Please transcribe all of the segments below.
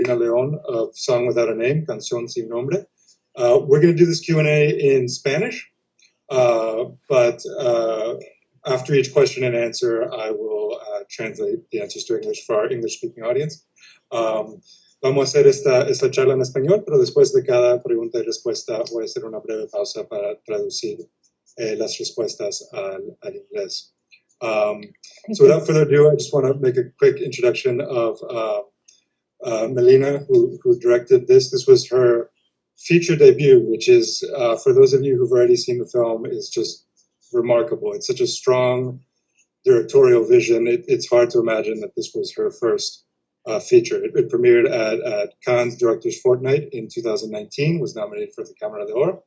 Melina Leon of Song Without a Name, Canción Sin Nombre. We're going to do this Q&A in Spanish, but after each question and answer, I will translate the answers to English for our English-speaking audience. Vamos a hacer esta charla en español, pero después de cada pregunta y respuesta voy a hacer una breve pausa para traducir las respuestas al inglés. So without further ado, I just want to make a quick introduction of Melina, who directed this. This was her feature debut, which is, for those of you who've already seen the film, is just remarkable. It's such a strong directorial vision. It's hard to imagine that this was her first feature. It premiered at Cannes Directors Fortnight in 2019, was nominated for the Camera de Oro,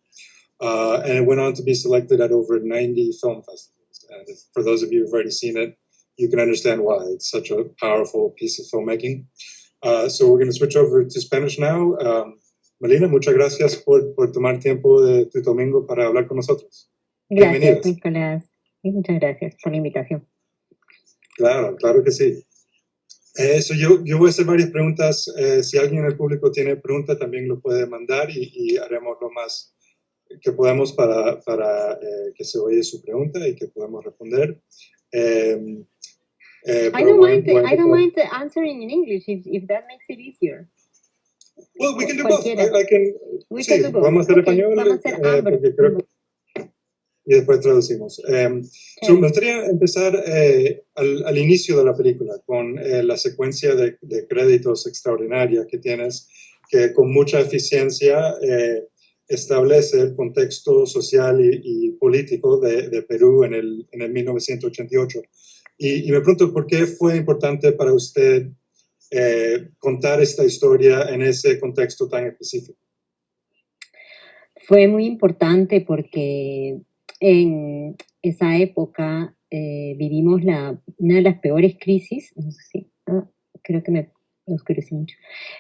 and it went on to be selected at over 90 film festivals. And for those of you who've already seen it, you can understand why. It's such a powerful piece of filmmaking. So we're going to switch over to Spanish now. Melina, muchas gracias por tomar tiempo de tu domingo para hablar con nosotros. Gracias, Nicolás. Y muchas gracias por la invitación. Claro, claro que sí. Yo voy a hacer varias preguntas. Si alguien en el público tiene pregunta, también lo puede mandar y haremos lo más que podamos para que se oye su pregunta y que podamos responder. I don't mind answering in English if that makes it easier. Well, we can do both. We can do both. Vamos a hacer español. Porque creo que, y después traducimos. So, me gustaría empezar al inicio de la película con la secuencia de créditos extraordinaria que tienes, que con mucha eficiencia establece el contexto social y político de Perú en el 1988. Y me pregunto, ¿por qué fue importante para usted contar esta historia en ese contexto tan específico? Fue muy importante porque en esa época vivimos una de las peores crisis, no sé si, creo que me oscurecí mucho.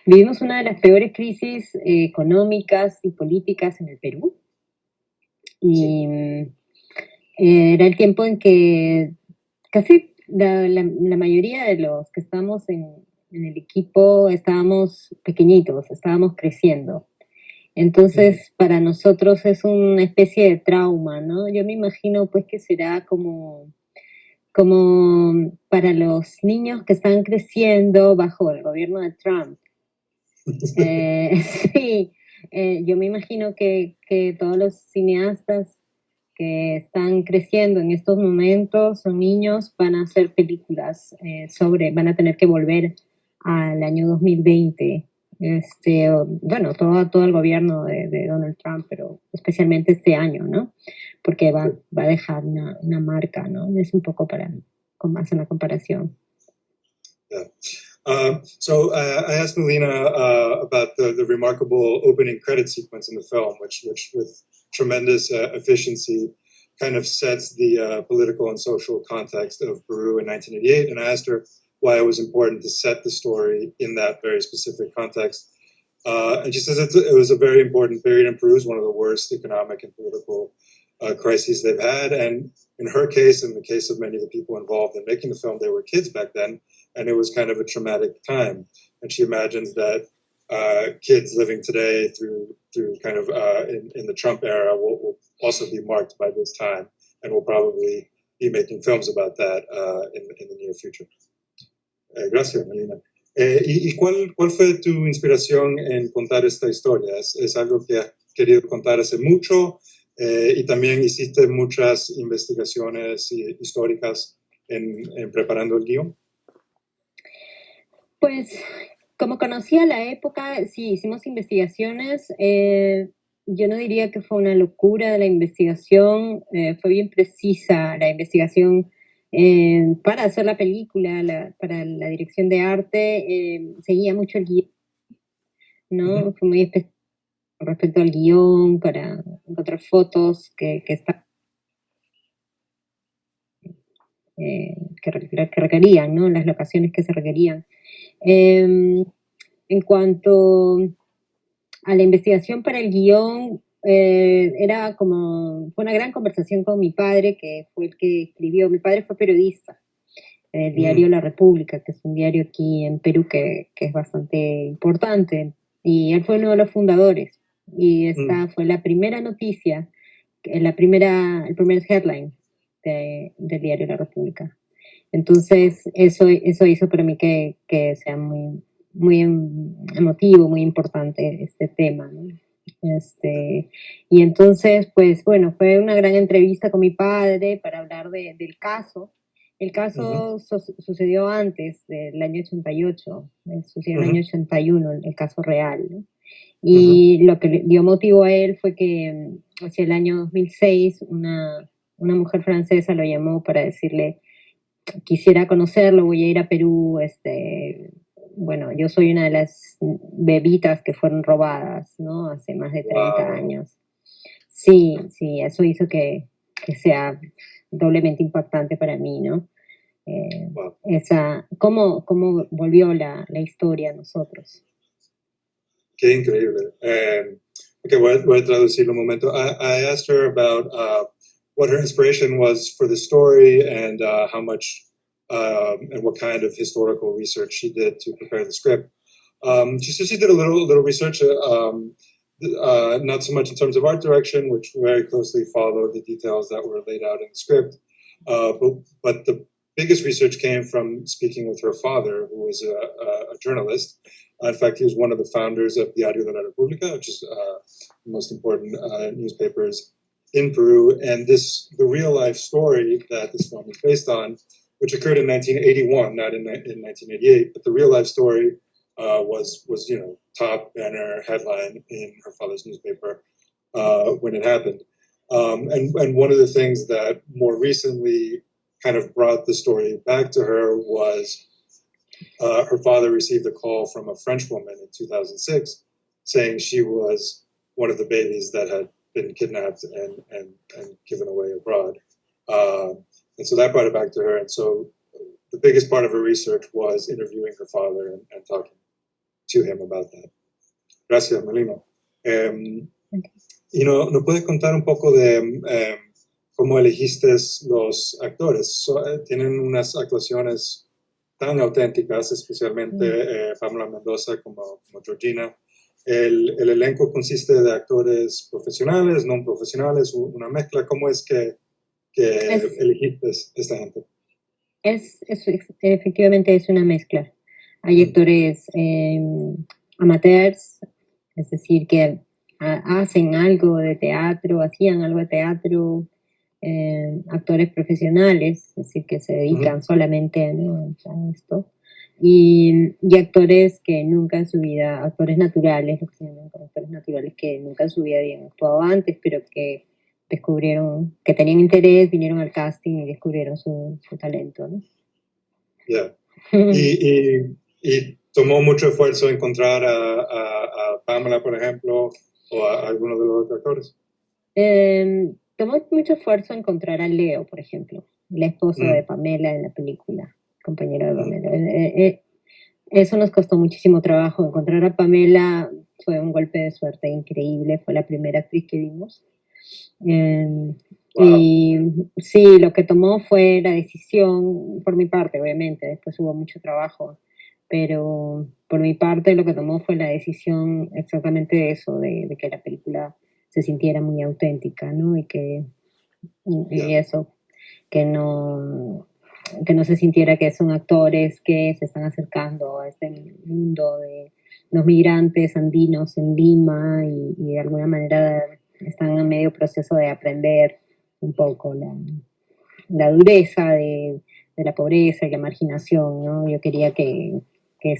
Vivimos una de las peores crisis económicas y políticas en el Perú. Y era el tiempo en que casi la mayoría de los que estamos en el equipo estábamos pequeñitos, estábamos creciendo. Entonces, para nosotros es una especie de trauma, ¿no? Yo me imagino, pues, que será como para los niños que están creciendo bajo el gobierno de Trump. Sí, yo me imagino que todos los cineastas que están creciendo en estos momentos son niños, van a hacer películas van a tener que volver al año 2020. Bueno, todo el gobierno de Donald Trump, pero especialmente este año, ¿no? Porque va a dejar una marca, ¿no? Es un poco hacer una comparación. Yeah. So I asked Melina about the remarkable opening credit sequence in the film, which with tremendous efficiency kind of sets the political and social context of Peru in 1988, and I asked her why it was important to set the story in that very specific context. And she says it was a very important period in Peru. It was one of the worst economic and political crises they've had. And in her case, in the case of many of the people involved in making the film, they were kids back then, and it was kind of a traumatic time. And she imagines that kids living today through kind of in the Trump era will also be marked by this time, and will probably be making films about that in the near future. Gracias, Melina. ¿Y cuál fue tu inspiración en contar esta historia? ¿Es algo que has querido contar hace mucho? Y también hiciste muchas investigaciones históricas en preparando el guión. Pues, como conocía la época, sí, hicimos investigaciones. Yo no diría que fue una locura de la investigación, fue bien precisa la investigación. Para hacer la película, para la dirección de arte, seguía mucho el guión, ¿no? Fue muy específico respecto al guión, para encontrar fotos que requerían, ¿no? Las locaciones que se requerían. En cuanto a la investigación para el guión, fue una gran conversación con mi padre, que fue el que escribió. Mi padre fue periodista el diario La República, que es un diario aquí en Perú que es bastante importante. Y él fue uno de los fundadores. Y esta fue la primera noticia, el primer headline del diario La República. Entonces, eso hizo para mí que sea muy, muy emotivo, muy importante este tema, ¿no? Y entonces, pues bueno, fue una gran entrevista con mi padre para hablar del caso. El caso sucedió antes del año 88, sucedió en el año 81, el caso real, ¿no? Y lo que le dio motivo a él fue que hacia el año 2006 una mujer francesa lo llamó para decirle: quisiera conocerlo, voy a ir a Perú, bueno, yo soy una de las bebitas que fueron robadas, ¿no? Hace más de 30 años. Sí, sí, eso hizo que sea doblemente impactante para mí, ¿no? ¿Cómo volvió la historia a nosotros? Qué increíble. Okay, voy a traducirlo un momento. I asked her about what her inspiration was for the story and how much and what kind of historical research she did to prepare the script. She said she did a little research, not so much in terms of art direction, which very closely followed the details that were laid out in the script, but the biggest research came from speaking with her father, who was a journalist. In fact, he was one of the founders of Diario de la República, which is the most important newspapers in Peru. And the real-life story that this film is based on, which occurred in 1981, not in 1988, but the real-life story was top banner headline in her father's newspaper when it happened. And one of the things that more recently kind of brought the story back to her was her father received a call from a French woman in 2006 saying she was one of the babies that had been kidnapped and given away abroad. And so that brought it back to her. And so the biggest part of her research was interviewing her father and talking to him about that. Gracias, Melina. Y ¿nos puedes contar un poco de cómo elegiste los actores? Tienen unas actuaciones tan auténticas, especialmente Pamela Mendoza como Georgina. El elenco consiste de actores profesionales, no profesionales, una mezcla. ¿Cómo es que elegiste esta gente? Efectivamente es una mezcla. Hay actores amateurs, es decir, que hacen algo de teatro, hacían algo de teatro, actores profesionales, es decir, que se dedican solamente a esto, y actores que nunca en su vida, actores naturales, lo que se llaman actores naturales, que nunca en su vida habían actuado antes, pero que descubrieron, que tenían interés, vinieron al casting y descubrieron su talento, ¿no? Yeah. y tomó mucho esfuerzo encontrar a Pamela, por ejemplo, o a alguno de los actores. Tomó mucho esfuerzo encontrar a Leo, por ejemplo, la esposa de Pamela en la película, compañero de Pamela. Eso nos costó muchísimo trabajo. Encontrar a Pamela fue un golpe de suerte increíble, fue la primera actriz que vimos. Y sí, lo que tomó fue la decisión, por mi parte, obviamente, después hubo mucho trabajo, pero por mi parte lo que tomó fue la decisión exactamente de eso, de que la película se sintiera muy auténtica, ¿no? Y eso, que no se sintiera que son actores que se están acercando a este mundo de los migrantes andinos en Lima y de alguna manera están en medio proceso de aprender un poco la dureza de la pobreza y la marginación, ¿no? Yo quería que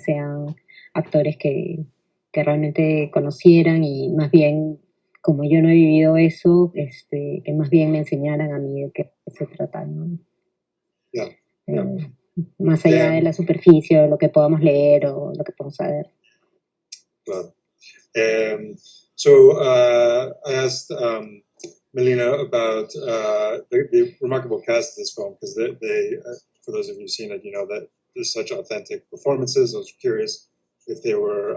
sean actores que realmente conocieran y más bien, como yo no he vivido eso, que más bien me enseñaran a mí de qué se trata, ¿no? Más allá de la superficie, o lo que podamos leer o lo que podamos saber. Claro. So I asked Melina about the remarkable cast of this film, because they for those of you who've seen it, you know that there's such authentic performances. I was curious if they were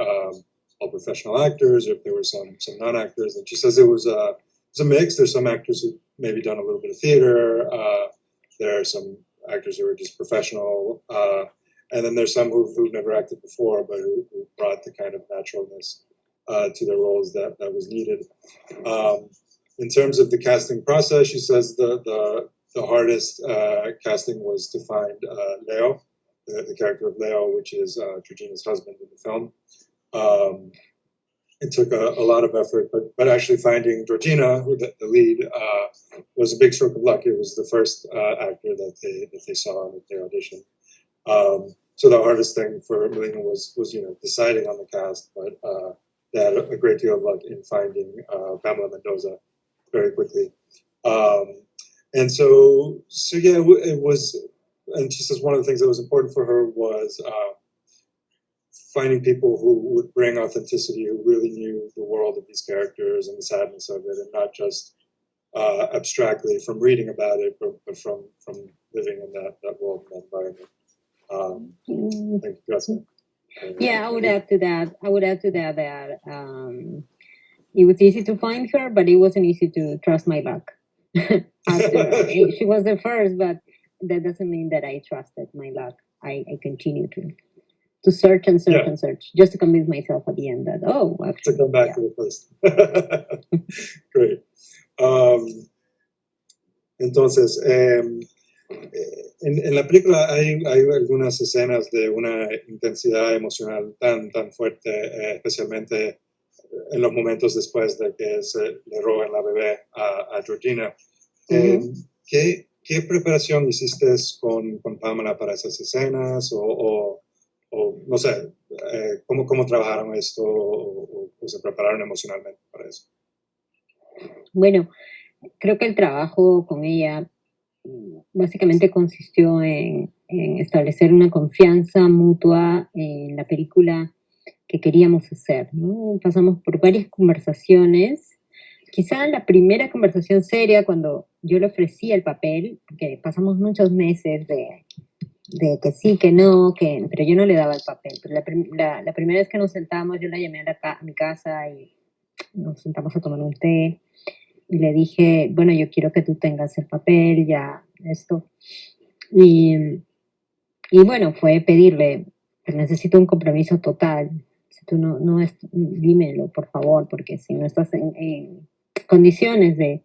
all professional actors or if there were some non-actors. And she says it was a mix. There's some actors who maybe done a little bit of theater. There are some actors who are just professional, and then there's some who've never acted before, but who brought the kind of naturalness to their roles that was needed. In terms of the casting process, she says the hardest casting was to find Leo, the character of Leo, which is Georgina's husband in the film. It took a lot of effort, but actually finding Georgina, the lead, was a big stroke of luck. It was the first actor that they saw and that they auditioned. So the hardest thing for Melina was deciding on the cast, but they had a great deal of luck in finding Pamela Mendoza very quickly. And so yeah, it was. And she says one of the things that was important for her was finding people who would bring authenticity, who really knew the world of these characters and the sadness of it, and not just abstractly from reading about it, but from living in that world, and that environment. Thank you, Gracia. Yeah, I would add to that that it was easy to find her, but it wasn't easy to trust my luck. She was the first, but that doesn't mean that I trusted my luck. I continue to search and search and search, just to convince myself at the end that, actually, to come back to the first. Great. Entonces, en la película hay algunas escenas de una intensidad emocional tan fuerte, especialmente en los momentos después de que se le roban la bebé a Georgina. ¿Qué preparación hiciste con Pamela para esas escenas? O no sé, ¿cómo trabajaron esto o se prepararon emocionalmente para eso? Bueno, creo que el trabajo con ella básicamente consistió en establecer una confianza mutua en la película que queríamos hacer, ¿no? Pasamos por varias conversaciones. Quizá la primera conversación seria, cuando yo le ofrecí el papel, porque pasamos muchos meses de que sí, que no, pero yo no le daba el papel. Pero la primera vez que nos sentamos, yo la llamé a mi casa y nos sentamos a tomar un té. Y le dije, bueno, yo quiero que tú tengas el papel, ya, esto. Y bueno, fue pedirle, pero necesito un compromiso total. Si tú no dímelo, por favor, porque si no estás en condiciones de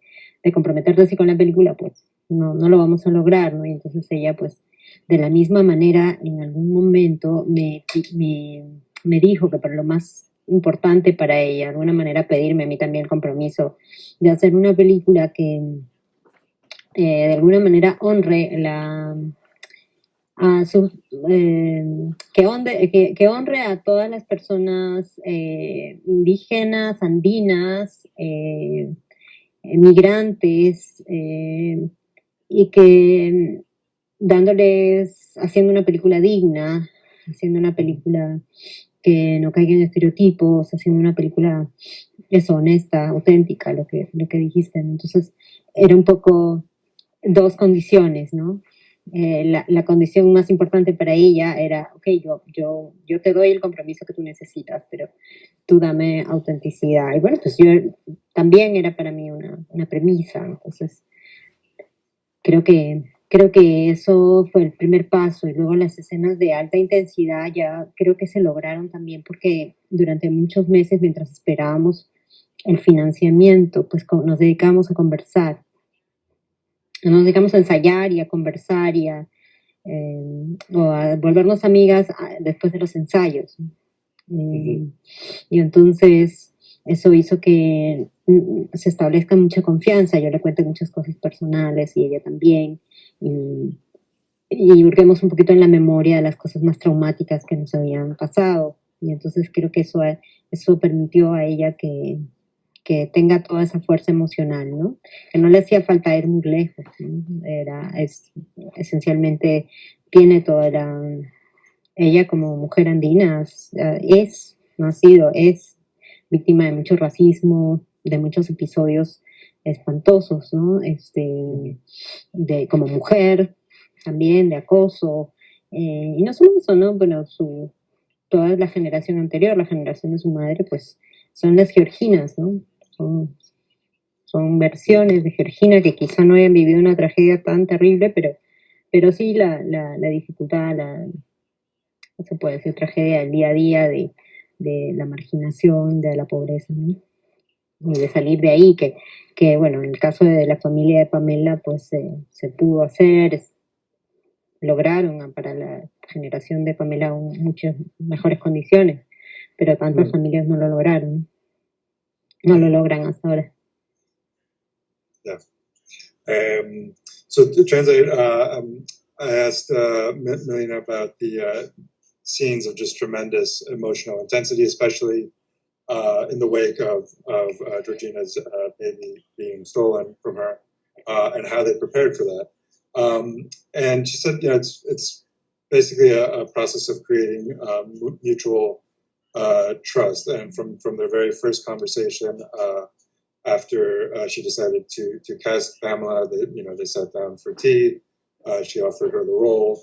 comprometerte así con la película, pues no lo vamos a lograr, ¿no? Y entonces ella, pues, de la misma manera, en algún momento me dijo que para lo más importante para ella, de alguna manera pedirme a mí también el compromiso de hacer una película que de alguna manera honre que honre a todas las personas indígenas, andinas, migrantes, y que haciendo una película digna, haciendo una película que no caiga en estereotipos, haciendo una película honesta, auténtica, lo que dijiste. Entonces, era un poco dos condiciones, ¿no? La condición más importante para ella era, ok, yo te doy el compromiso que tú necesitas, pero tú dame autenticidad. Y bueno, pues también era para mí una premisa. Entonces, creo que eso fue el primer paso, y luego las escenas de alta intensidad ya creo que se lograron también porque durante muchos meses, mientras esperábamos el financiamiento, pues nos dedicamos a conversar, nos dedicamos a ensayar y a conversar o a volvernos amigas después de los ensayos. Y entonces eso hizo que se establezca mucha confianza. Yo le cuento muchas cosas personales y ella también. Y hurguemos un poquito en la memoria de las cosas más traumáticas que nos habían pasado. Y entonces creo que eso permitió a ella que tenga toda esa fuerza emocional, ¿no? Que no le hacía falta ir muy lejos, ¿no? Esencialmente tiene ella como mujer andina es víctima de mucho racismo, de muchos episodios espantosos, ¿no? Como mujer también, de acoso, y no solo eso, ¿no? Bueno, toda la generación anterior, la generación de su madre, pues son las georginas, ¿no? Son versiones de Georgina que quizá no hayan vivido una tragedia tan terrible, pero pero sí la dificultad, no se puede decir tragedia del día a día de la marginación, de la pobreza, ¿no? Y de salir de ahí, que bueno, en el caso de la familia de Pamela, pues se pudo hacer, lograron para la generación de Pamela muchas mejores condiciones, pero tantas familias no lo lograron, no lo logran hasta ahora. Yeah. So to translate, I asked Melina about the scenes of just tremendous emotional intensity, especially in the wake of Georgina's baby being stolen from her, and how they prepared for that. And she said, it's basically a process of creating mutual trust, and from their very first conversation. After she decided to cast Pamela, they sat down for tea. She offered her the role,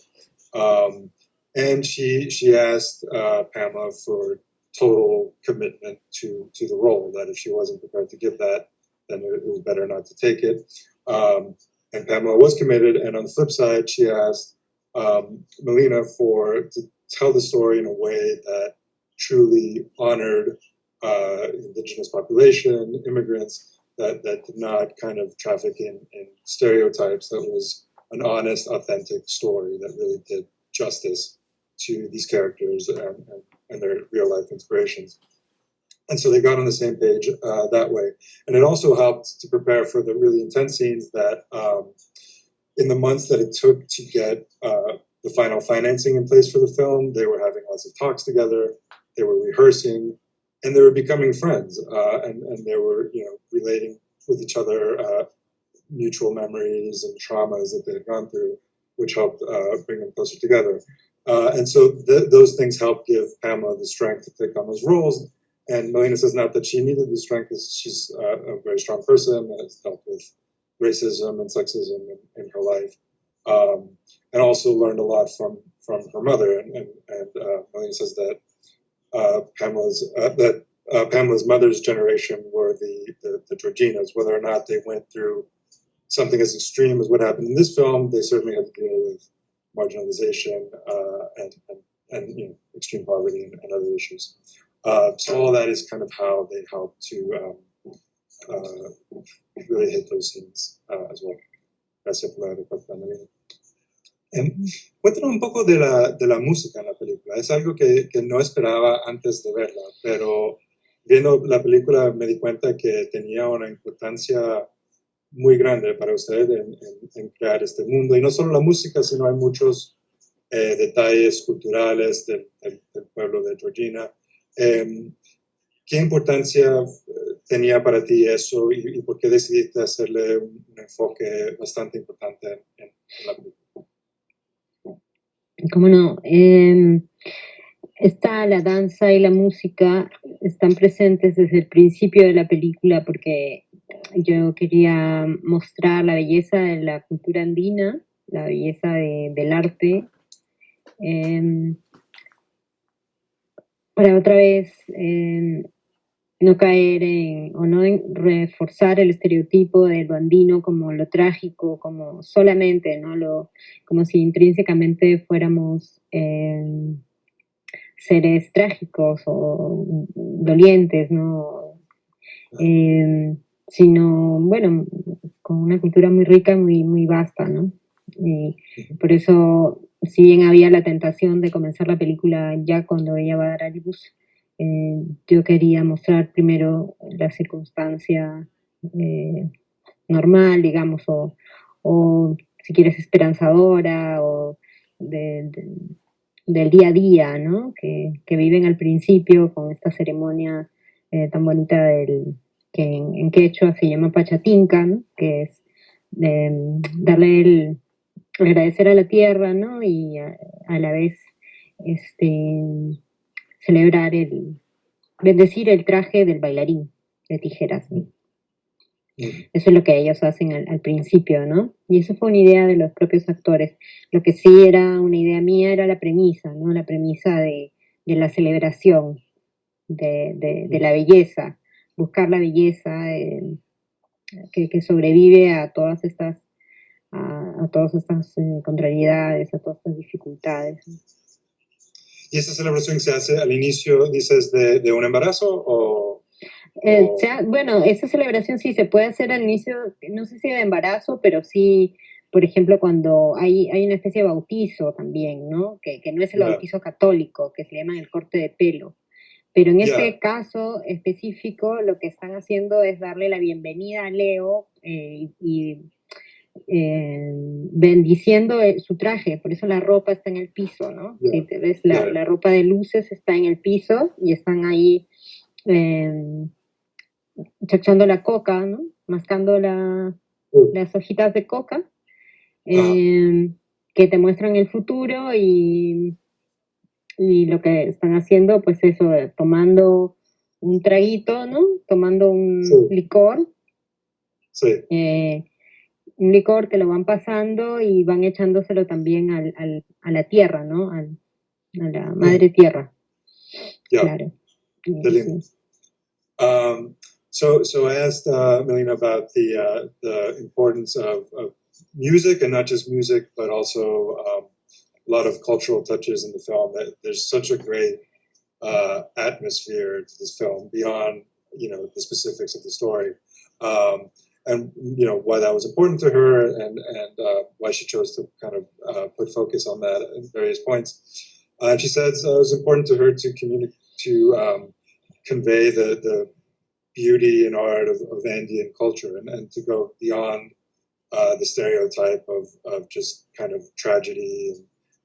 and she asked Pamela for total commitment to the role. That if she wasn't prepared to give that, then it was better not to take it. And Pamela was committed. And on the flip side, she asked Melina to tell the story in a way that truly honored indigenous population, immigrants, that did not kind of traffic in stereotypes, that was an honest, authentic story that really did justice to these characters and their real life inspirations. And so they got on the same page that way. And it also helped to prepare for the really intense scenes that in the months that it took to get the final financing in place for the film, they were having lots of talks together, they were rehearsing, and they were becoming friends, and they were, relating with each other mutual memories and traumas that they had gone through, which helped bring them closer together. And so those things helped give Pamela the strength to take on those roles. And Melina says not that she needed the strength, because she's a very strong person and has dealt with racism and sexism in her life, and also learned a lot from her mother. And Melina says that Pamela's mother's generation were the Georginas. Whether or not they went through something as extreme as what happened in this film, they certainly had to deal with marginalization and extreme poverty and other issues. So all that is kind of how they help to really hit those scenes as well. Gracias por la respuesta, Melina. Cuéntanos un poco de la música en la película. Es algo que no esperaba antes de verla, pero viendo la película me di cuenta que tenía una importancia muy grande para usted en crear este mundo. Y no solo la música, sino hay muchos detalles culturales del pueblo de Georgina. ¿Qué importancia tenía para ti eso y por qué decidiste hacerle un enfoque bastante importante en la película? ¿Cómo no? La danza y la música están presentes desde el principio de la película, porque yo quería mostrar la belleza de la cultura andina, la belleza del arte, para otra vez no caer en reforzar el estereotipo del lo andino como lo trágico, como solamente, como si intrínsecamente fuéramos seres trágicos o dolientes, ¿no? Sino, bueno, con una cultura muy rica, muy, muy vasta, ¿no? Y por eso, si bien había la tentación de comenzar la película ya cuando ella va a dar a luz, yo quería mostrar primero la circunstancia normal, digamos, o si quieres esperanzadora, o del día a día, ¿no? Que viven al principio con esta ceremonia tan bonita que en quechua se llama Pachatinca, ¿no? Que es agradecer a la tierra, ¿no? Y a la vez celebrar bendecir el traje del bailarín de tijeras, ¿no? Eso es lo que ellos hacen al principio, ¿no? Y eso fue una idea de los propios actores. Lo que sí era una idea mía era la premisa, ¿no? La premisa de la celebración, de la belleza, buscar la belleza que sobrevive a todas estas, a a todas estas contrariedades, a todas estas dificultades. ¿Y esa celebración se hace al inicio, dices, de un embarazo o...? Bueno, esa celebración sí se puede hacer al inicio, no sé si de embarazo, pero sí, por ejemplo, cuando hay una especie de bautizo también, ¿no? Que no es el bautizo católico, que se llama el corte de pelo. Pero en este caso específico, lo que están haciendo es darle la bienvenida a Leo y bendiciendo su traje, por eso la ropa está en el piso, ¿no? Si te ves, la ropa de luces está en el piso y están ahí chachando la coca, ¿no? Mascando las hojitas de coca, que te muestran el futuro y lo que están haciendo, pues eso, tomando un traguito, ¿no? Tomando un licor. Sí. Un licor que lo van pasando y van echándoselo también a la tierra, ¿no? A la madre tierra. Claro. Sí. So I asked Melina about the importance of music, and not just music, but also a lot of cultural touches in the film. There's such a great atmosphere to this film beyond, the specifics of the story. And why that was important to her, and why she chose to kind of put focus on that at various points. And she says it was important to her to convey the beauty and art of Andean culture, and to go beyond the stereotype of just kind of tragedy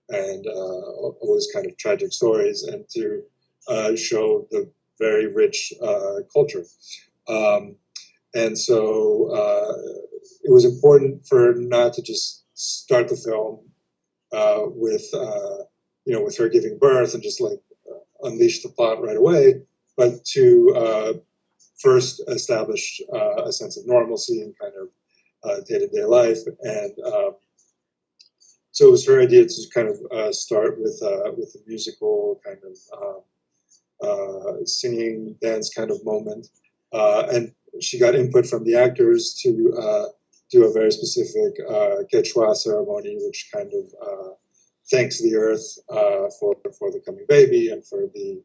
and always kind of tragic stories, and to show the very rich culture. And so it was important for her not to just start the film with her giving birth and just like unleash the plot right away, but to first establish a sense of normalcy and kind of day-to-day life. And so it was her idea to kind of start with a musical kind of singing, dance kind of moment. And she got input from the actors to do a very specific Quechua ceremony, which kind of thanks the earth for the coming baby and for the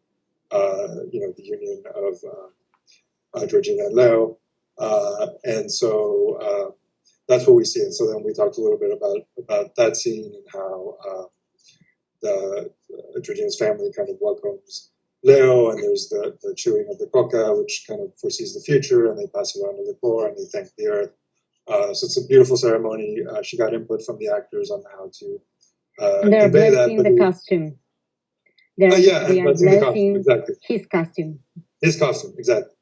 the union of Georgina and Leo. And so that's what we see. And so then we talked a little bit about that scene and how Georgina's family kind of welcomes Leo, and there's the chewing of the coca, which kind of foresees the future, and they pass around the liquor and they thank the earth. So it's a beautiful ceremony. She got input from the actors on how to they're convey that. blessing the costume. They are blessing the costume, exactly. His costume. His costume, exactly.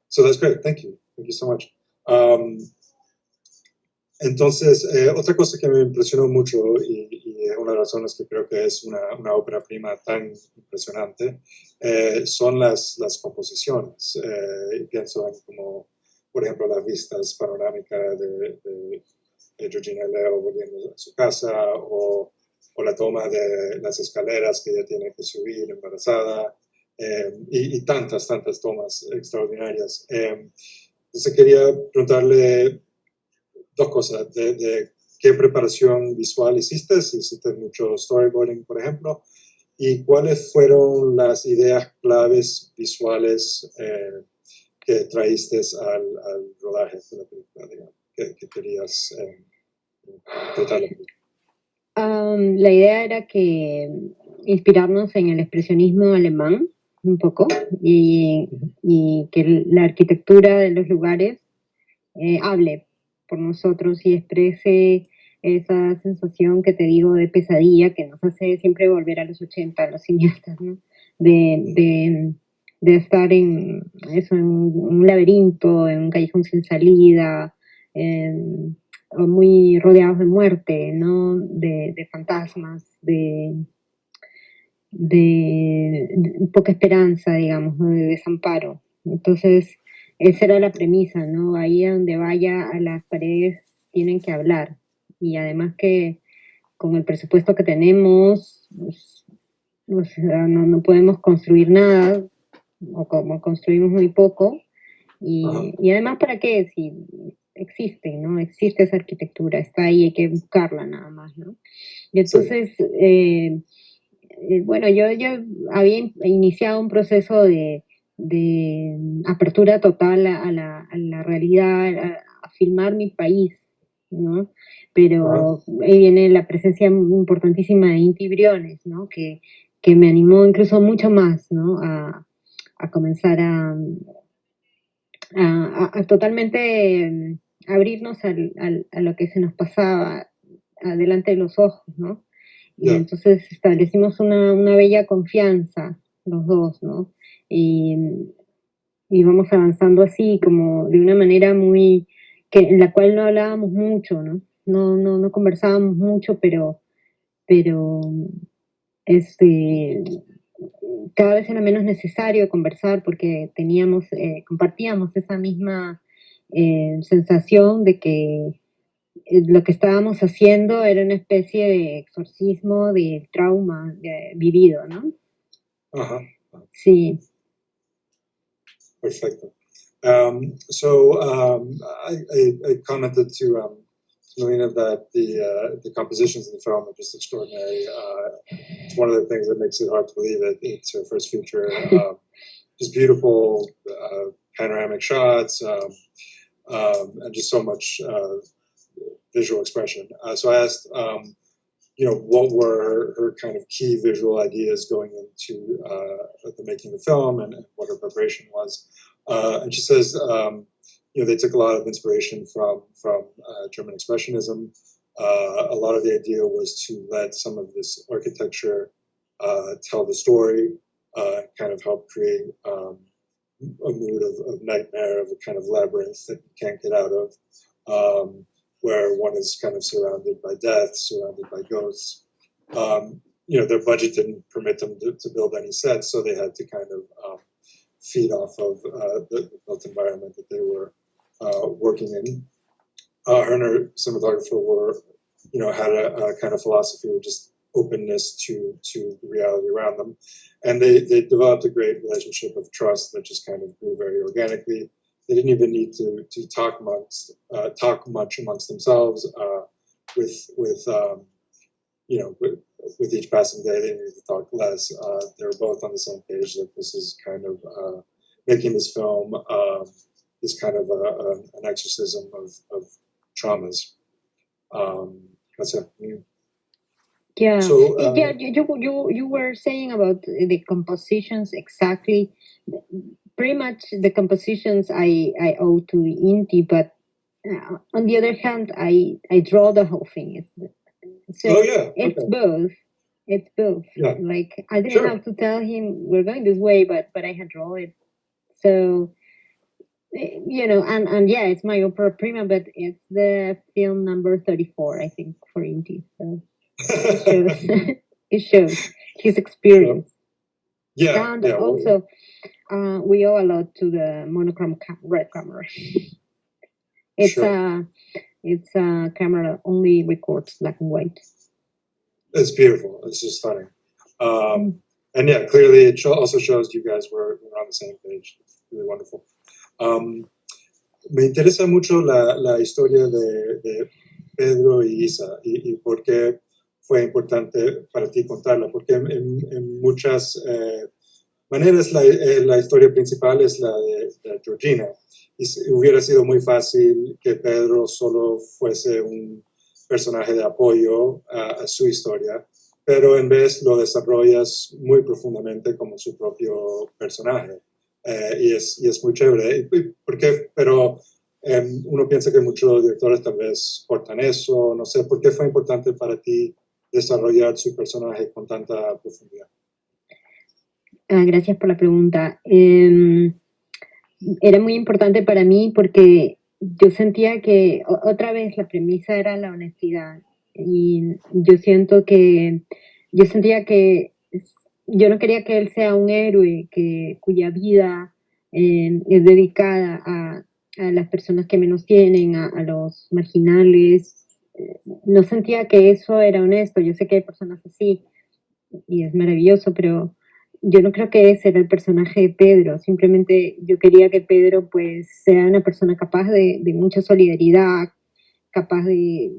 So that's great. Thank you so much. Entonces, otra cosa que me impresionó mucho y es una de las razones que creo que es una ópera prima tan impresionante son las composiciones. Pienso en como, por ejemplo, las vistas panorámicas de Georgina y Leo volviendo a su casa, o la toma de las escaleras que ella tiene que subir embarazada, y tantas tomas extraordinarias. Entonces quería preguntarle dos cosas, de qué preparación visual hiciste, si hiciste mucho storyboarding, por ejemplo, y cuáles fueron las ideas claves visuales que traíste al rodaje de la película, digamos, que querías tratar la película. La idea era que inspirarnos en el expresionismo alemán, un poco, y que la arquitectura de los lugares hable por nosotros y exprese esa sensación que te digo de pesadilla que nos hace siempre volver a los 80, a los cineastas, ¿no? De estar en un laberinto, en un callejón sin salida, muy rodeados de muerte, ¿no? De fantasmas, de poca esperanza, digamos, ¿no? De desamparo. Entonces, esa era la premisa, ¿no? Ahí a donde vaya, a las paredes tienen que hablar. Y además que con el presupuesto que tenemos, pues, o sea, no podemos construir nada, o como construimos muy poco. Y además, ¿para qué? Si existe, ¿no? Existe esa arquitectura, está ahí, hay que buscarla nada más, ¿no? Y Sí. entonces, bueno, yo había iniciado un proceso de apertura total a la realidad, a filmar mi país, ¿no? Pero ahí viene la presencia importantísima de Inti Briones, ¿no? Que me animó incluso mucho más, ¿no? A comenzar a totalmente abrirnos a lo que se nos pasaba adelante de los ojos, ¿no? Y Yeah. entonces establecimos una bella confianza, los dos, ¿no? Y, y vamos avanzando así, como de una manera muy, en la cual no hablábamos mucho, ¿no? No conversábamos mucho, pero este, cada vez era menos necesario conversar porque compartíamos esa misma sensación de que lo que estábamos haciendo era una especie de exorcismo del trauma vivido, ¿no? Uh-huh. Sí. Perfecto. I commented to Melina that the compositions in the film are just extraordinary. It's one of the things that makes it hard to believe that it's her first feature. Just beautiful panoramic shots and just so much visual expression. So I asked, what were her kind of key visual ideas going into the making of the film and what her preparation was. And she says, they took a lot of inspiration from German Expressionism. A lot of the idea was to let some of this architecture tell the story, kind of help create a mood of nightmare, of a kind of labyrinth that you can't get out of, where one is kind of surrounded by death, surrounded by ghosts. Their budget didn't permit them to build any sets, so they had to kind of feed off of the built environment that they were working in. Her and her cinematographer had a kind of philosophy of just openness to the reality around them. And they developed a great relationship of trust that just kind of grew very organically. They didn't even need to talk much amongst themselves. With each passing day, they needed to talk less. They were both on the same page that this is kind of making this film is kind of an exorcism of traumas. That's it. Yeah. So, yeah, you were saying about the compositions exactly. Pretty much the compositions I owe to Inti, but on the other hand, I draw the whole thing. It's both. It's both. Yeah. Like I didn't have to tell him we're going this way, but I had drawn it. So and yeah, it's my opera prima, but it's the film number 34, I think, for Inti. So it shows his experience. Yeah. And also, we owe a lot to the monochrome red camera. It's a camera that only records black and white. It's beautiful. It's just stunning. And yeah, clearly it also shows you guys were on the same page. It's really wonderful. Me interesa mucho la historia de Pedro y Isa y por qué fue importante para ti contarla, porque en muchas maneras la historia principal es la de Georgina. Y hubiera sido muy fácil que Pedro solo fuese un personaje de apoyo a su historia, pero en vez lo desarrollas muy profundamente como su propio personaje. Y es muy chévere. Pero uno piensa que muchos directores tal vez cortan eso. No sé, ¿por qué fue importante para ti desarrollar su personaje con tanta profundidad? Gracias por la pregunta. Era muy importante para mí porque yo sentía que otra vez la premisa era la honestidad. Y yo sentía que yo no quería que él sea un héroe cuya vida es dedicada a las personas que menos tienen, a los marginales. No sentía que eso era honesto. Yo sé que hay personas así y es maravilloso, pero yo no creo que ese era el personaje de Pedro, simplemente yo quería que Pedro pues sea una persona capaz de mucha solidaridad, capaz de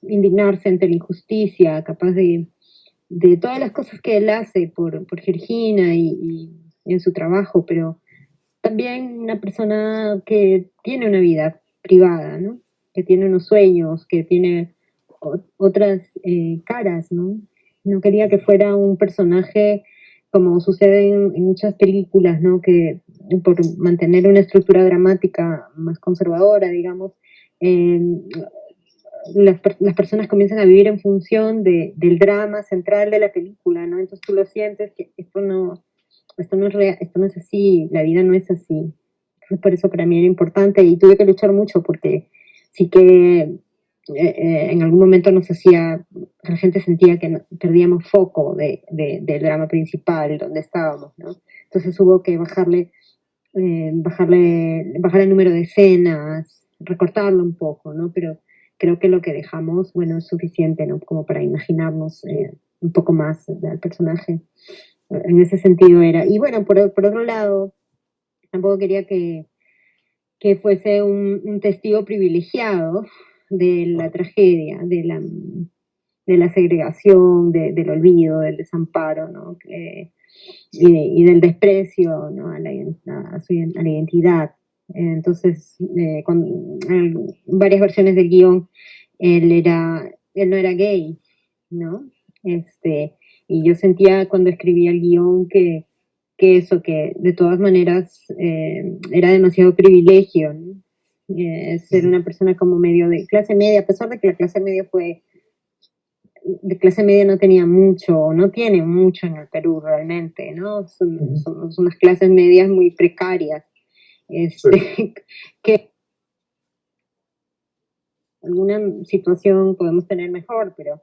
indignarse ante la injusticia, capaz de todas las cosas que él hace por Georgina y en su trabajo, pero también una persona que tiene una vida privada, ¿no? Que tiene unos sueños, que tiene otras caras, ¿no? No quería que fuera un personaje como sucede en muchas películas, ¿no? Que por mantener una estructura dramática más conservadora, digamos, eh, las personas comienzan a vivir en función del drama central de la película, ¿no? Entonces tú lo sientes que esto no es real, esto no es así, la vida no es así. Entonces por eso para mí era importante y tuve que luchar mucho porque sí que en algún momento nos hacía, la gente sentía que perdíamos foco del drama principal, donde estábamos, ¿no? Entonces hubo que bajar el número de escenas, recortarlo un poco, ¿no? Pero creo que lo que dejamos, bueno, es suficiente, ¿no? Como para imaginarnos un poco más del personaje. En ese sentido era. Y bueno, por otro lado, tampoco quería que fuese un testigo privilegiado de la tragedia, de la segregación, del olvido, del desamparo, ¿no? Y del desprecio, ¿no? A la identidad. Entonces, en varias versiones del guión, él no era gay, ¿no? Y yo sentía cuando escribía el guión que de todas maneras era demasiado privilegio, ¿no? Ser una persona como medio de clase media, a pesar de que la clase media de clase media no tenía mucho, no tiene mucho en el Perú realmente, ¿no? Son unas clases medias muy precarias, Sí. que alguna situación podemos tener mejor, pero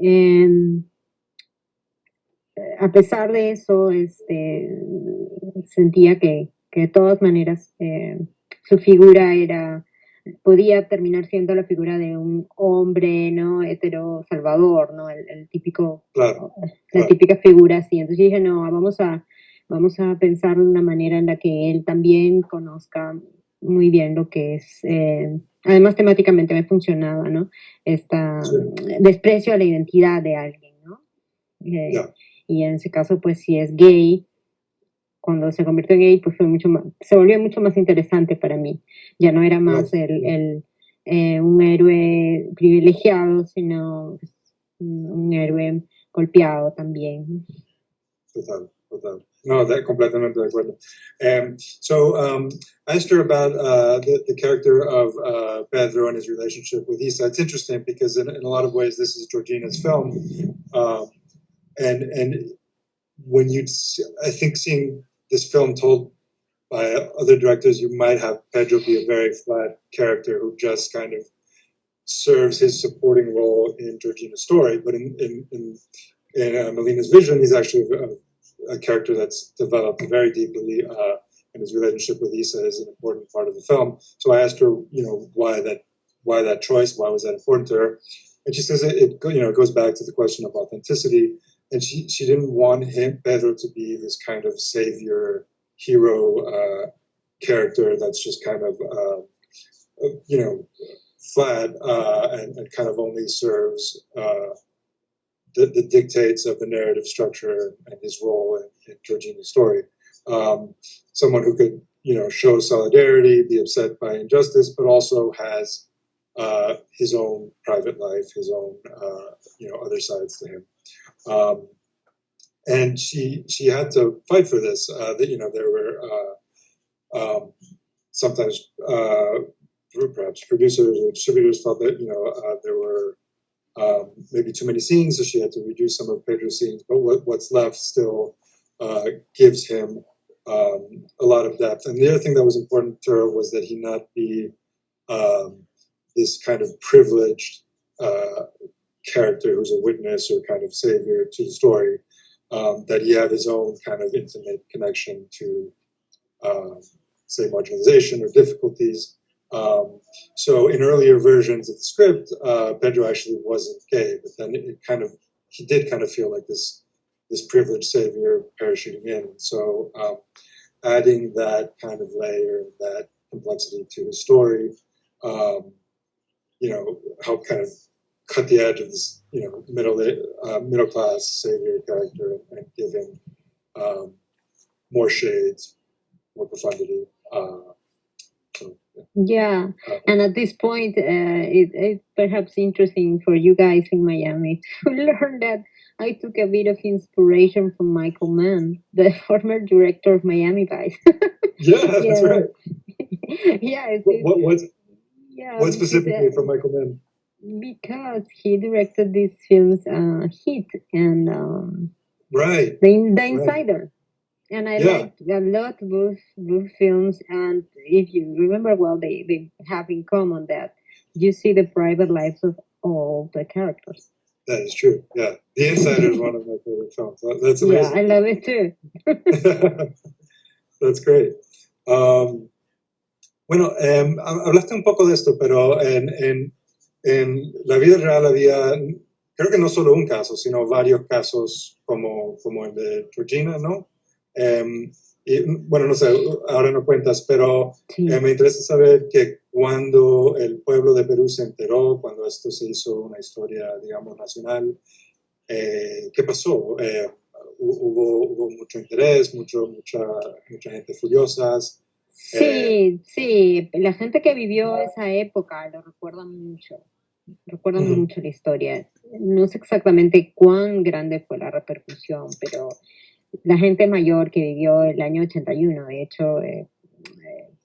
eh, a pesar de eso, sentía que de todas maneras su figura podía terminar siendo la figura de un hombre, ¿no? Hetero salvador, ¿no? El típico, Claro, la claro. típica figura así. Entonces yo dije, no, vamos a pensar de una manera en la que él también conozca muy bien lo que es, además temáticamente me funcionaba, ¿no? Esta Sí. desprecio a la identidad de alguien, ¿no? Yeah. Y en ese caso, pues si es gay, cuando se convirtió en gay, pues se volvió mucho más interesante para mí. Ya no era Claro. más un héroe privilegiado, sino un héroe golpeado también. Total, total. No, that completamente de acuerdo. So I asked her about the character of Pedro and his relationship with Isa. It's interesting because in a lot of ways this is Georgina's film, and when I think seeing this film told by other directors, you might have Pedro be a very flat character who just kind of serves his supporting role in Georgina's story. But in Melina's vision, he's actually a character that's developed very deeply, and his relationship with Isa is an important part of the film. So I asked her, why that choice, why was that important to her, and she says it goes back to the question of authenticity, and she didn't want Pedro to be this kind of savior hero character that's just kind of flat and kind of only serves the dictates of the narrative structure and his role in Georgina's story. Someone who could, show solidarity, be upset by injustice, but also has his own private life, his own, other sides to him. And she had to fight for this. There were sometimes perhaps producers or distributors felt that there were maybe too many scenes, so she had to reduce some of Pedro's scenes. But what's left still gives him a lot of depth. And the other thing that was important to her was that he not be this kind of privileged character who's a witness or kind of savior to the story. That he have his own kind of intimate connection to, say, marginalization or difficulties. So in earlier versions of the script, Pedro actually wasn't gay, but then he did kind of feel like this this privileged savior parachuting in. So adding that kind of layer, that complexity to the story, help kind of cut the edge of this, middle class savior character and give him more shades, more profundity. Yeah, and at this point, it's perhaps interesting for you guys in Miami to learn that I took a bit of inspiration from Michael Mann, the former director of Miami Vice. Yeah, that's right. Yeah, what specifically from Michael Mann? Because he directed these films, Heat and right, The Insider. Right. And I liked a lot both films, and if you remember well, they have in common that you see the private lives of all the characters. That is true, yeah. The Insider is one of my favorite films. That's amazing. Yeah, I love it too. That's great. Hablaste un poco de esto, pero en la vida real había, creo que no solo un caso, sino varios casos como el de Georgina, ¿no? Y bueno, no sé, ahora no cuentas, pero sí. Me interesa saber que cuando el pueblo de Perú se enteró, cuando esto se hizo una historia, digamos, nacional, ¿qué pasó? Hubo mucho interés, mucha gente furiosa. Sí, sí, la gente que vivió esa época lo recuerda mucho. Recuerdan mucho la historia. No sé exactamente cuán grande fue la repercusión, pero la gente mayor que vivió el año 81, de hecho,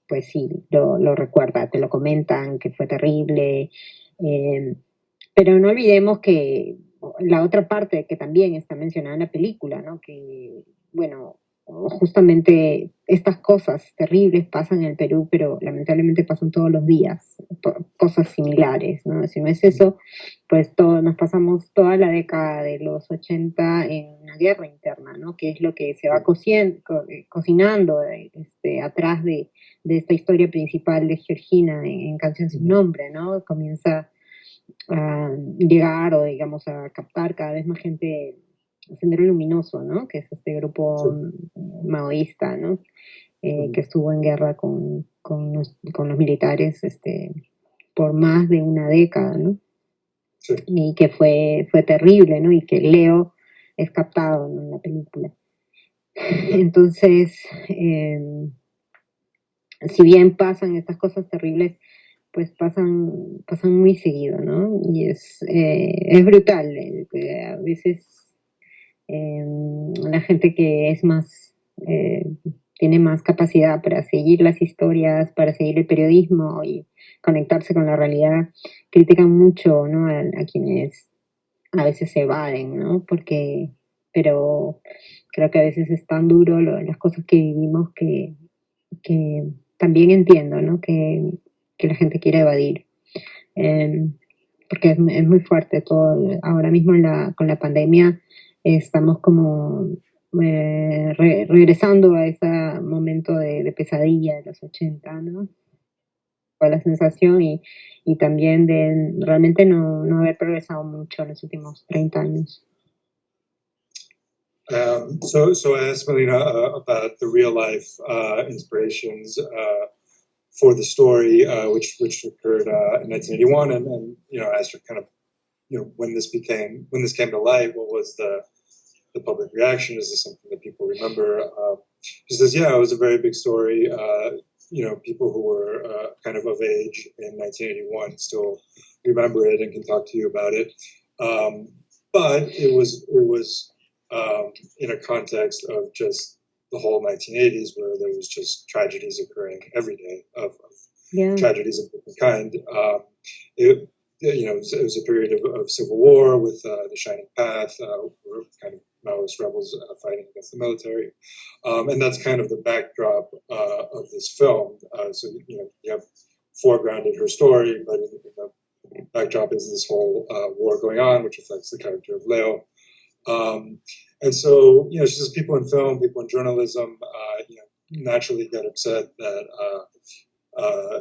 pues sí, lo recuerda, te lo comentan, que fue terrible. Pero no olvidemos que la otra parte que también está mencionada en la película, ¿no? Que, bueno, justamente estas cosas terribles pasan en el Perú, pero lamentablemente pasan todos los días, cosas similares, ¿no? Si no es eso, pues nos pasamos toda la década de los 80 en una guerra interna, ¿no? Que es lo que se va cocinando atrás de esta historia principal de Georgina en Canción Sin Nombre, ¿no? Comienza a llegar o, digamos, a captar cada vez más gente Sendero Luminoso, ¿no? Que es este grupo maoísta, ¿no? Que estuvo en guerra con los militares por más de una década, ¿no? Sí. Y que fue terrible, ¿no? Y que Leo es captado, ¿no? En la película. Entonces, si bien pasan estas cosas terribles, pues pasan muy seguido, ¿no? Y es brutal. A veces la gente que es más, tiene más capacidad para seguir las historias, para seguir el periodismo y conectarse con la realidad, critican mucho, ¿no? A quienes a veces se evaden, ¿no? Pero creo que a veces es tan duro las cosas que vivimos que también entiendo, ¿no? Que la gente quiere evadir. Porque es muy fuerte todo. Ahora mismo con la pandemia estamos como regresando a ese momento de pesadilla de los 80, ¿no? Con la sensación y también de realmente no haber progresado mucho en los últimos 30 años. So I asked Melina about the real life inspirations for the story, which occurred in 1981, and asked her kind of when this came to light, what was the public reaction? Is this something that people remember? She says, yeah, it was a very big story. People who were kind of age in 1981 still remember it and can talk to you about it. But it was in a context of just the whole 1980s, where there was just tragedies occurring every day of tragedies of different kind. It was a period of civil war with the Shining Path, were kind of Maoist rebels fighting against the military, and that's kind of the backdrop of this film. So you have foregrounded her story, but in the backdrop is this whole war going on, which affects the character of Leo. And so, she says people in film, people in journalism, naturally get upset that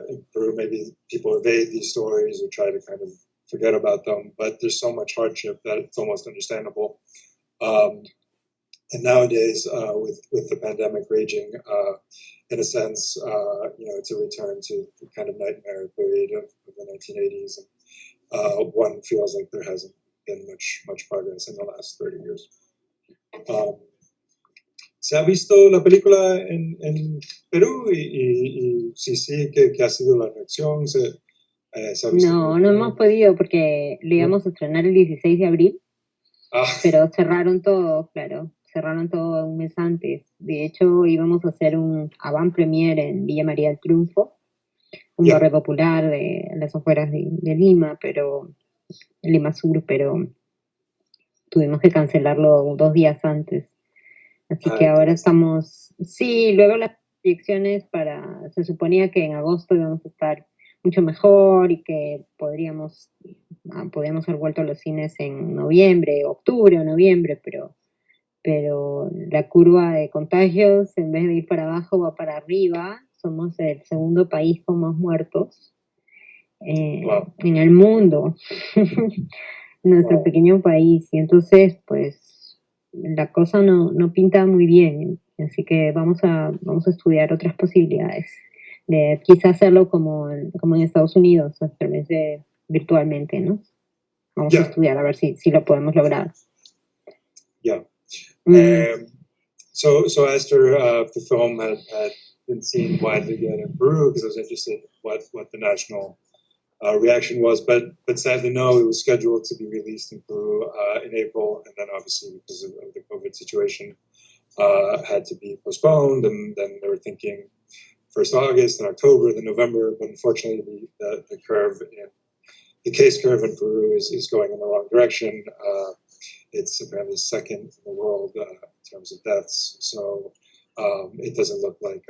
in Peru maybe people evade these stories or try to kind of forget about them. But there's so much hardship that it's almost understandable. And nowadays, with the pandemic raging, in a sense, it's a return to the kind of nightmare period of the 1980s. And one feels like there hasn't been much progress in the last 30 years. ¿Se ha visto la película en Perú? Y si sí, ¿qué ha sido la reacción? ¿Se ha visto? No hemos podido porque lo íbamos a estrenar el 16 de abril, pero cerraron todo, claro, cerraron todo un mes antes. De hecho, íbamos a hacer un avant premier en Villa María del Triunfo, un barrio popular de las afueras de Lima, Lima Sur, pero tuvimos que cancelarlo 2 días antes. Así que ahora estamos, sí, luego las proyecciones se suponía que en agosto íbamos a estar mucho mejor y que podríamos haber vuelto a los cines en noviembre, octubre o noviembre, pero la curva de contagios, en vez de ir para abajo, va para arriba. Somos el segundo país con más muertos en el mundo, nuestro pequeño país. Y entonces, pues, la cosa no pinta muy bien. Así que vamos a estudiar otras posibilidades de quizás hacerlo como en Estados Unidos, a través de virtualmente, ¿no? Vamos a estudiar a ver si lo podemos lograr. So Esther, the film had been seen widely again in Peru because I was interested in what the national reaction was, but sadly no, it was scheduled to be released in Peru in April, and then obviously because of the COVID situation had to be postponed, and then they were thinking first August and October, then November, but unfortunately the curve in the case curve in Peru is going in the wrong direction. It's apparently second in the world in terms of deaths, so it doesn't look like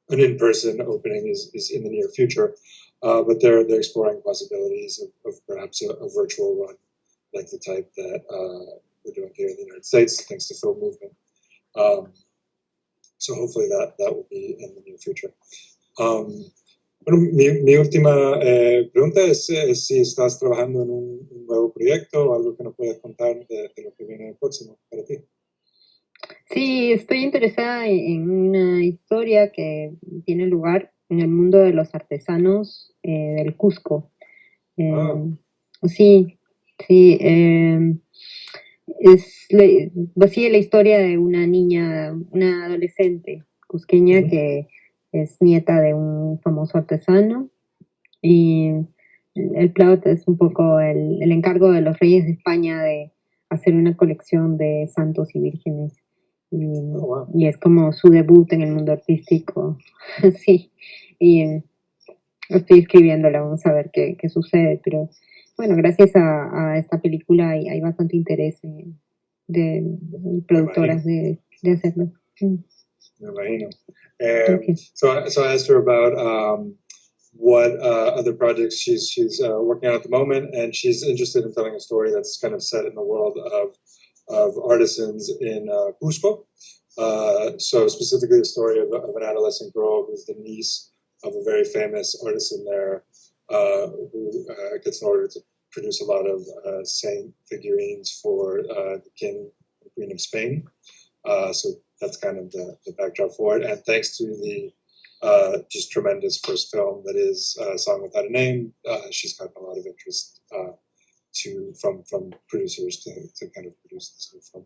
an in-person opening is in the near future, but they're exploring possibilities of perhaps a virtual run, like the type that we're doing here in the United States, thanks to Film Movement. So hopefully that will be in the near future. Bueno, mi última pregunta es si estás trabajando en un nuevo proyecto o algo que nos puedas contar de lo que viene próximo para ti. Sí, estoy interesada en una historia que tiene lugar en el mundo de los artesanos del Cusco. Sí, sigue la historia de una niña, una adolescente cusqueña que es nieta de un famoso artesano, y el plot es un poco el encargo de los reyes de España de hacer una colección de santos y vírgenes. Y es como su debut en el mundo artístico. Sí, y estoy escribiéndola, vamos a ver qué sucede, pero bueno, gracias a esta película hay bastante interés de productoras de hacerlo. Me imagino. So I asked her about what other projects she's working on at the moment, and she's interested in telling a story that's kind of set in the world of artisans in Cusco. So specifically the story of an adolescent girl who's the niece of a very famous artisan there, who gets in order to produce a lot of saint figurines for the king and queen of Spain. So that's kind of the backdrop for it. And thanks to the just tremendous first film that is Song Without a Name, she's gotten a lot of interest from producers to kind of produce this new film.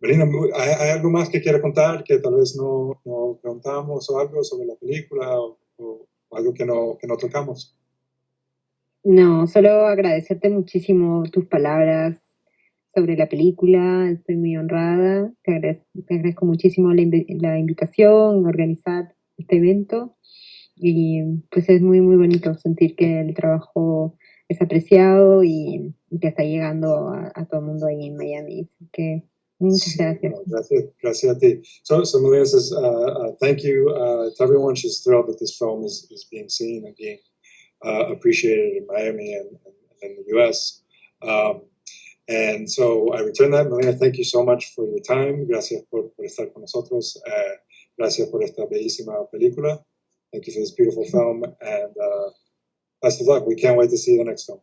Melina, ¿hay algo más que quiera contar que tal vez no preguntamos, o algo sobre la película, o algo que no tocamos? No, solo agradecerte muchísimo tus palabras sobre la película. Estoy muy honrada, te agradezco muchísimo la invitación, organizar este evento, y pues es muy muy bonito sentir que el trabajo es apreciado y que está llegando a todo el mundo ahí en Miami. Así que muchas gracias. Gracias a ti. So Melina says thank you to everyone. She's thrilled that this film is being seen and being appreciated in Miami and in the US. And so I return that. Melina, thank you so much for your time. Gracias por estar con nosotros. Gracias por esta bellísima película. Thank you for this beautiful film, and best of luck. We can't wait to see the next film.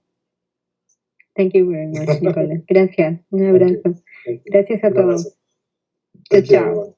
Thank you very much, Nicolás. Gracias. Un abrazo. Thank you. Gracias a Un abrazo. todos. Thank you, Chao, chao. everyone.